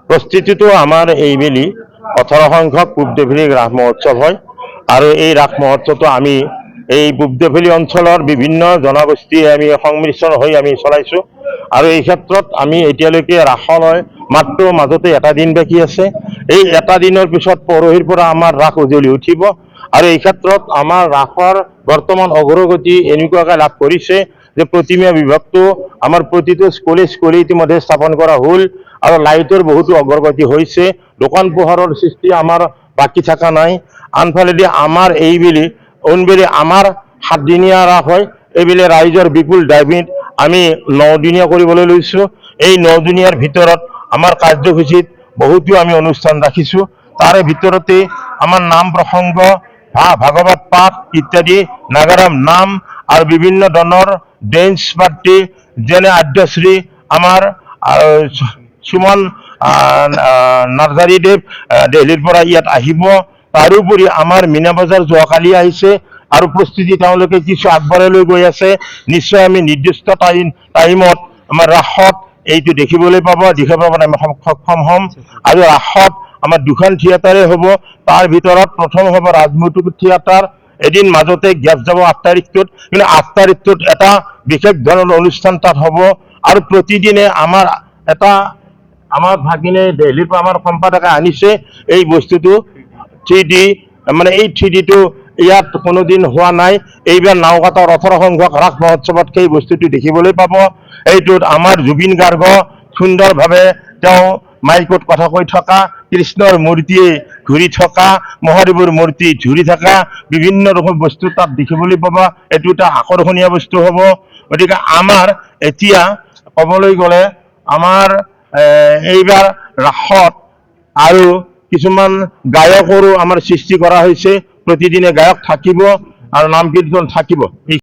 প্ৰস্তুতিটো আমাৰ এইবেলি 18 সংখ্যক পূবদেফেলি ৰাস মহোৎসৱ হয় আৰু এই ৰাস মহোৎসৱটো আমি এই পূবদেফেলি অঞ্চলৰ বিভিন্ন জনগোষ্ঠীয়ে আমি সংমিশ্ৰণ হৈ আমি চলাইছোঁ আৰু এই ক্ষেত্ৰত আমি এতিয়ালৈকে ৰাসলৈ মাত্ৰ মাজতে এটা দিন বাকী আছে। এই এটা দিনৰ পিছত পৰহিৰ পৰা আমাৰ ৰাস উজ্বলি উঠিব আৰু এই ক্ষেত্ৰত আমাৰ ৰাসৰ বৰ্তমান অগ্ৰগতি এনেকুৱাকৈ লাভ কৰিছে যে প্ৰতিমা বিভাগটো আমাৰ প্ৰতিটো স্কুলে ইতিমধ্যে স্থাপন কৰা হ'ল আৰু লাইটৰ বহুতো অগ্ৰগতি হৈছে। দোকান পোহাৰৰ সৃষ্টি আমাৰ বাকী থকা নাই। আনফালেদি আমাৰ এইবেলি অনবেলি আমাৰ 7 দিনীয়া ৰাস হয়, এইবেলি ৰাইজৰ বিপুল দাবিত আমি 9 দিনীয়া কৰিবলৈ লৈছোঁ। এই 9 দিনীয়াৰ ভিতৰত আমাৰ কাৰ্যসূচীত বহুতো আমি অনুষ্ঠান ৰাখিছোঁ। তাৰে ভিতৰতে আমাৰ নাম প্ৰসংগ, ভাগৱত পাঠ ইত্যাদি, নাগাৰাম নাম আৰু বিভিন্ন ধৰণৰ ডেন্স পাৰ্টি যেনে আদ্যশ্ৰী আমাৰ সুমন নাৰ্জাৰীদেৱ দিল্লীৰ পৰা ইয়াত আহিব। তাৰোপৰি আমাৰ মীনা বজাৰ যোৱাকালি আহিছে আৰু প্ৰস্তুতি তেওঁলোকে কিছু আগবঢ়াই লৈ গৈ আছে। নিশ্চয় আমি নিৰ্দিষ্ট টাইমত আমাৰ ৰাসত এইটো দেখিবলৈ পাব, দেখাব আমি সক্ষম হ'ম। আৰু ৰাসত আমাৰ 2খন থিয়েটাৰে হ'ব। তাৰ ভিতৰত প্ৰথম হ'ব ৰাজমৌটুক থিয়েটাৰ, এদিন মাজতে গেপ যাব 8 তাৰিখটোত, কিন্তু 8 তাৰিখটোত এটা বিশেষ ধৰণৰ অনুষ্ঠান তাত হ'ব। আৰু প্ৰতিদিনে আমাৰ ভাগিনে দিল্লীৰ পৰা আমাৰ সম্পাদকে আনিছে এই বস্তুটো 3D, মানে এই 3Dটো ইয়াত কোনোদিন হোৱা নাই। এইবাৰ নাওকাটাৰ 18 সংখ্যক ৰাস মহোৎসৱত সেই বস্তুটো দেখিবলৈ পাব। এইটোত আমাৰ জুবিন গাৰ্গ সুন্দৰভাৱে তেওঁ মাইকত কথা কৈ থকা, কৃষ্ণৰ মূৰ্তিয়ে ঘূৰি থকা, মহাদেৱৰ মূৰ্তি ঘূৰি থকা বিভিন্ন ৰকম বস্তু তাত দেখিবলৈ পাব। এইটো এটা আকৰ্ষণীয় বস্তু হ'ব। গতিকে আমাৰ এতিয়া ক'বলৈ গ'লে আমাৰ এইবাৰ ৰাসত আৰু কিছুমান গায়কৰো আমাৰ সৃষ্টি কৰা হৈছে। প্ৰতিদিনে গায়ক থাকিব আৰু নাম কীৰ্তন থাকিব।